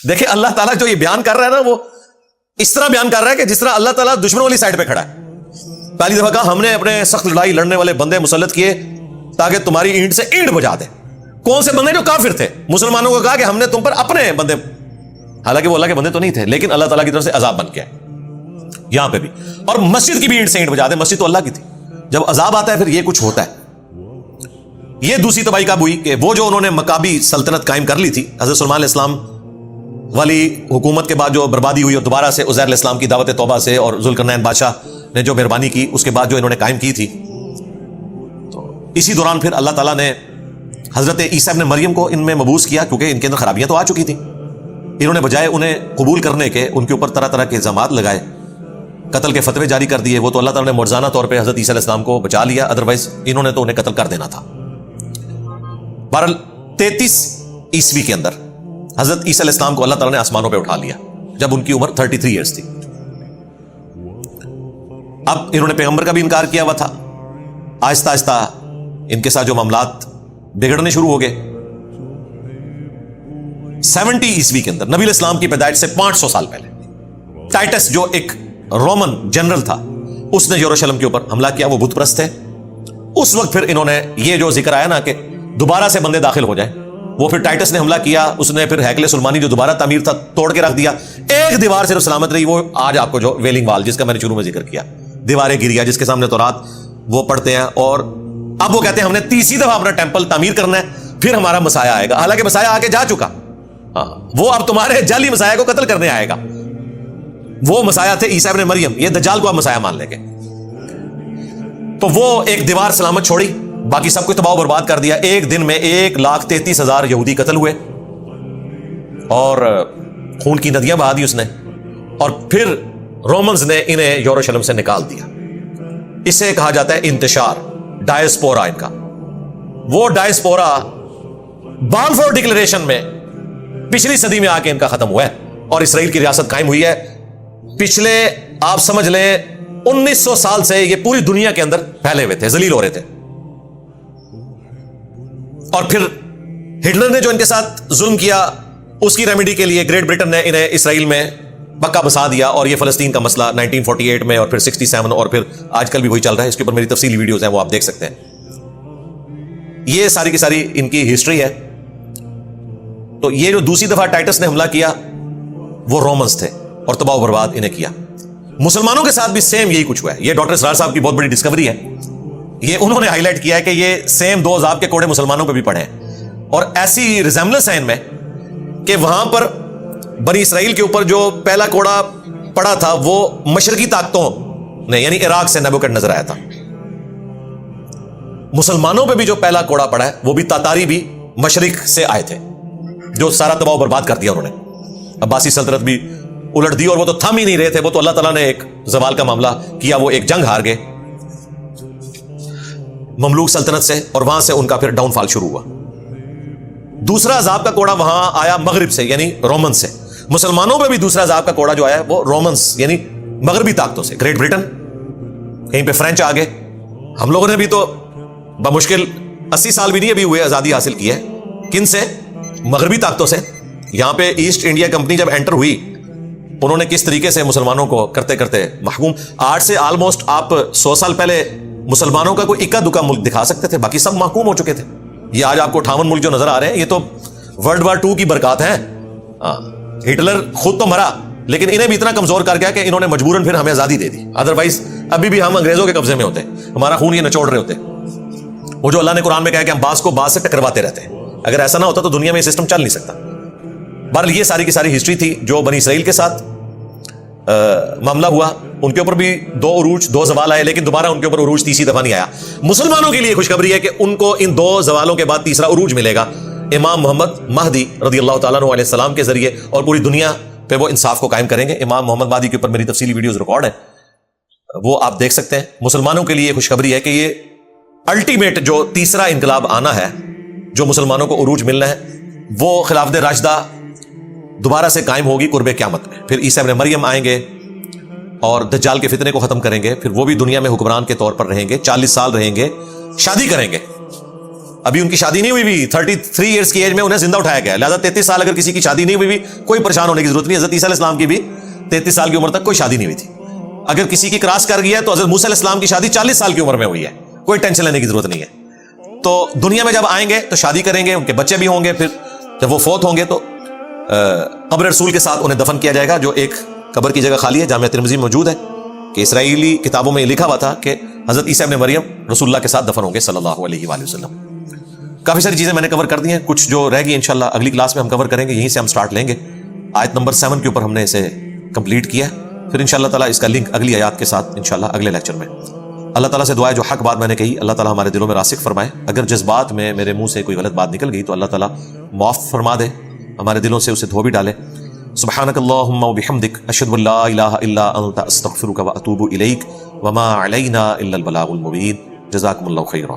دیکھیں اللہ تعالیٰ جو یہ بیان کر رہا ہے نا، وہ اس طرح بیان کر رہا ہے کہ جس طرح اللہ تعالیٰ دشمنوں والی سائڈ پہ کھڑا ہے. پہلی دفعہ کہا ہم نے اپنے سخت لڑائی لڑنے والے بندے مسلط کیے تاکہ تمہاری اینٹ سے اینٹ بجا دیں. کون سے بندے؟ جو کافر تھے. مسلمانوں کو کہا کہ ہم نے تم پر اپنے بندے، حالانکہ وہ اللہ کے بندے تو نہیں تھے، لیکن اللہ تعالیٰ کی طرف سے عذاب بن گیا یہاں پہ بھی. اور مسجد کی بھی اینٹ سے اینٹ بجا دیں، مسجد تو اللہ کی تھی. جب عذاب آتا ہے پھر یہ کچھ ہوتا ہے. یہ دوسری تباہی کب ہوئی کہ وہ جو انہوں نے مکابی سلطنت قائم کر لی تھی، حضرت سلیمان علیہ السلام والی حکومت کے بعد جو بربادی ہوئی، اور دوبارہ سے عزیر علیہ السلام کی دعوت توبہ سے اور ذوالقرنین بادشاہ نے جو مہربانی کی اس کے بعد جو انہوں نے قائم کی تھی، تو اسی دوران پھر اللہ تعالیٰ نے حضرت عیسیٰ ابن مریم کو ان میں مبعوث کیا، کیونکہ ان کے اندر خرابیاں تو آ چکی تھیں. انہوں نے بجائے انہیں قبول کرنے کے ان کے اوپر طرح طرح کے الزامات لگائے، قتل کے فتوے جاری کر دیے. وہ تو اللہ تعالیٰ نے مرزانہ طور پہ حضرت عیسیٰ علیہ السلام کو بچا لیا، ادروائز انہوں نے تو انہیں قتل کر دینا تھا. بہرحال 33 عیسوی کے اندر حضرت عیسیٰ علیہ السلام کو اللہ تعالیٰ نے آسمانوں پہ اٹھا لیا جب ان کی عمر 33 ایئرز تھی. اب انہوں نے پیغمبر کا بھی انکار کیا ہوا تھا. آہستہ آہستہ ان کے ساتھ جو معاملات بگڑنے شروع ہو گئے. 70 عیسوی کے اندر نبی علیہ السلام کی پیدائش سے 500 سال پہلے ٹائٹس جو ایک رومن جنرل تھا، اس نے یروشلم کے اوپر حملہ کیا. وہ بت پرست تھے. اس وقت پھر انہوں نے یہ جو ذکر آیا نا کہ دوبارہ سے بندے داخل ہو جائیں، وہ پھر ٹائٹس نے حملہ کیا. اس نے پھر ہیکل سلمانی جو دوبارہ تعمیر تھا توڑ کے رکھ دیا. ایک دیوار صرف سلامت رہی، وہ آج آپ کو جو ویلنگ وال جس کا میں نے شروع میں ذکر کیا، دیواریں گریا جس کے سامنے تورات وہ پڑھتے ہیں. اور اب وہ کہتے ہیں ہم نے تیسری دفعہ اپنا ٹیمپل تعمیر کرنا ہے، پھر ہمارا مسیح آئے گا. حالانکہ مسیح آ کے جا چکا، وہ اب تمہارے جعلی مسیح کو قتل کرنے آئے گا. وہ مسیح تھے عیسیٰ ابن مریم، یہ دجال کو آپ مسیح مان لیں گے. تو وہ ایک دیوار سلامت چھوڑی، باقی سب کچھ تباہ و برباد کر دیا. ایک دن میں 1,33,000 یہودی قتل ہوئے اور خون کی ندیاں بہا دی اس نے. اور پھر رومنز نے انہیں یروشلم سے نکال دیا. اسے کہا جاتا ہے انتشار، ڈائسپورا ان کا. وہ ڈائسپورا بالفور ڈکلیریشن میں پچھلی صدی میں آ کے ان کا ختم ہوا ہے اور اسرائیل کی ریاست قائم ہوئی ہے. پچھلے آپ سمجھ لیں 1900 سال سے یہ پوری دنیا کے اندر پھیلے ہوئے تھے، ذلیل ہو رہے تھے. اور پھر ہٹلر نے جو ان کے ساتھ ظلم کیا، اس کی ریمیڈی کے لیے گریٹ برٹن نے انہیں اسرائیل میں پکا بسا دیا. اور یہ فلسطین کا مسئلہ 1948 میں اور پھر 67 اور پھر آج کل بھی وہی چل رہا ہے. اس کے اوپر میری تفصیلی ویڈیوز ہیں، وہ آپ دیکھ سکتے ہیں. یہ ساری کی ساری ان کی ہسٹری ہے. تو یہ جو دوسری دفعہ ٹائٹس نے حملہ کیا وہ رومنز تھے اور تباہ و برباد انہیں کیا. مسلمانوں کے ساتھ بھی سیم یہی کچھ ہوا ہے. یہ ڈاکٹر اسرار صاحب کی بہت بڑی ڈسکوری ہے. یہ انہوں نے ہائی لائٹ کیا ہے کہ یہ سیم 2 عذاب کے کوڑے مسلمانوں پہ بھی پڑے ہیں. اور ایسی ریزیمبلنس ہے ان میں کہ وہاں پر بنی اسرائیل کے اوپر جو پہلا کوڑا پڑا تھا وہ مشرقی طاقتوں نے یعنی عراق سے نیبوکڈ نظر آیا تھا. مسلمانوں پہ بھی جو پہلا کوڑا پڑا ہے وہ بھی تاتاری بھی مشرق سے آئے تھے، جو سارا تباہ و برباد کر دیا انہوں نے. عباسی سلطنت بھی الٹ دی اور وہ تو تھم ہی نہیں رہے تھے. وہ تو اللہ تعالیٰ نے ایک زوال کا معاملہ کیا، وہ ایک جنگ ہار گئے مملوک سلطنت سے اور وہاں سے ان کا پھر ڈاؤن فال شروع ہوا. دوسرا عذاب کا کوڑا وہاں آیا مغرب سے یعنی رومن سے. مسلمانوں پہ بھی دوسرا عذاب کا کوڑا جو آیا وہ رومنز یعنی مغربی طاقتوں سے. گریٹ برٹن، کہیں پہ فرینچ آ گئے. ہم لوگوں نے بھی تو بمشکل 80 سال بھی نہیں ابھی ہوئے آزادی حاصل کی ہے. کن سے؟ مغربی طاقتوں سے. یہاں پہ ایسٹ انڈیا کمپنی جب انٹر ہوئی، انہوں نے کس طریقے سے مسلمانوں کو کرتے کرتے محکوم. آج سے آلموسٹ آپ 100 سال پہلے مسلمانوں کا کوئی اکا دکا ملک دکھا سکتے تھے، باقی سب محکوم ہو چکے تھے. یہ آج آپ کو 58 ملک جو نظر آ رہے ہیں یہ تو ورلڈ وار 2 کی برکات ہیں. ہٹلر خود تو مرا لیکن انہیں بھی اتنا کمزور کر گیا کہ انہوں نے مجبوراً پھر ہمیں آزادی دے دی. ادروائز ابھی بھی ہم انگریزوں کے قبضے میں ہوتے، ہمارا خون یہ نچوڑ رہے ہوتے. وہ جو اللہ نے قرآن میں کہا کہ ہم باز کو باز سے ٹکرواتے رہتے ہیں، اگر ایسا نہ ہوتا تو دنیا میں یہ سسٹم چل نہیں سکتا. بہرحال یہ ساری کی ساری ہسٹری تھی جو بنی اسرائیل کے ساتھ معاملہ ہوا. ان کے اوپر بھی 2 عروج 2 زوال آئے، لیکن دوبارہ ان کے اوپر عروج تیسری دفعہ نہیں آیا. مسلمانوں کے لیے خوشخبری ہے کہ ان کو ان 2 زوالوں کے بعد تیسرا عروج ملے گا امام محمد مہدی رضی اللہ تعالیٰ عنہ علیہ السلام کے ذریعے، اور پوری دنیا پہ وہ انصاف کو قائم کریں گے. امام محمد مہدی کے اوپر میری تفصیلی ویڈیوز ریکارڈ ہیں، وہ آپ دیکھ سکتے ہیں. مسلمانوں کے لیے خوشخبری ہے کہ یہ الٹیمیٹ جو تیسرا انقلاب آنا ہے، جو مسلمانوں کو عروج ملنا ہے، وہ خلافت راشدہ دوبارہ سے قائم ہوگی قرب قیامت میں. پھر عیسیٰ ابن مریم آئیں گے اور دجال کے فتنے کو ختم کریں گے. پھر وہ بھی دنیا میں حکمران کے طور پر رہیں گے، 40 سال رہیں گے، شادی کریں گے ابھی ان کی شادی نہیں ہوئی بھی, 33 ایئرس کی ایج میں انہیں زندہ اٹھایا گیا, لہٰذا 33 سال اگر کسی کی شادی نہیں ہوئی بھی کوئی پریشان ہونے کی ضرورت نہیں. حضرت عیسیٰ علیہ السلام کی بھی 33 سال کی عمر تک کوئی شادی نہیں ہوئی تھی. اگر کسی کی کراس کر گئی ہے تو حضرت موسیٰ علیہ السلام کی شادی 40 سال کی عمر میں ہوئی ہے, کوئی ٹینشن لینے کی ضرورت نہیں ہے. تو دنیا میں جب آئیں گے تو شادی کریں گے, ان کے بچے بھی ہوں گے, پھر جب وہ فوت ہوں گے تو قبر رسول کے ساتھ انہیں دفن کیا جائے گا, جو ایک قبر کی جگہ خالی ہے, جامعہ ترمذی میں موجود ہے کہ اسرائیلی کتابوں میں یہ لکھا ہوا تھا کہ حضرت عیسیٰ ابن مریم رسول اللہ کے ساتھ دفن ہوں گے صلی اللہ علیہ وآلہ وسلم. کافی ساری چیزیں میں نے کور کر دی ہیں, کچھ جو رہ گئی انشاءاللہ اگلی کلاس میں ہم کور کریں گے. یہیں سے ہم سٹارٹ لیں گے, آیت نمبر 7 کے اوپر ہم نے اسے کمپلیٹ کیا ہے. پھر انشاءاللہ تعالیٰ اس کا لنک اگلی آیات کے ساتھ انشاءاللہ اگلے لیکچر میں. اللہ تعالیٰ سے دعا ہے جو حق بات میں نے کہی اللہ تعالیٰ ہمارے دلوں میں راسخ فرمائے. اگر جذبات میں میرے منہ سے کوئی غلط بات نکل گئی تو اللہ تعالیٰ معاف فرما دے, ہمارے دلوں سے اسے دھو بھی ڈالے. سبحانک اللہم و بحمدک اشہد ان لا الہ الا انت استغفرک و اتوب الیک وما علینا الا البلاغ المبین. جزاکم اللہ خیرا.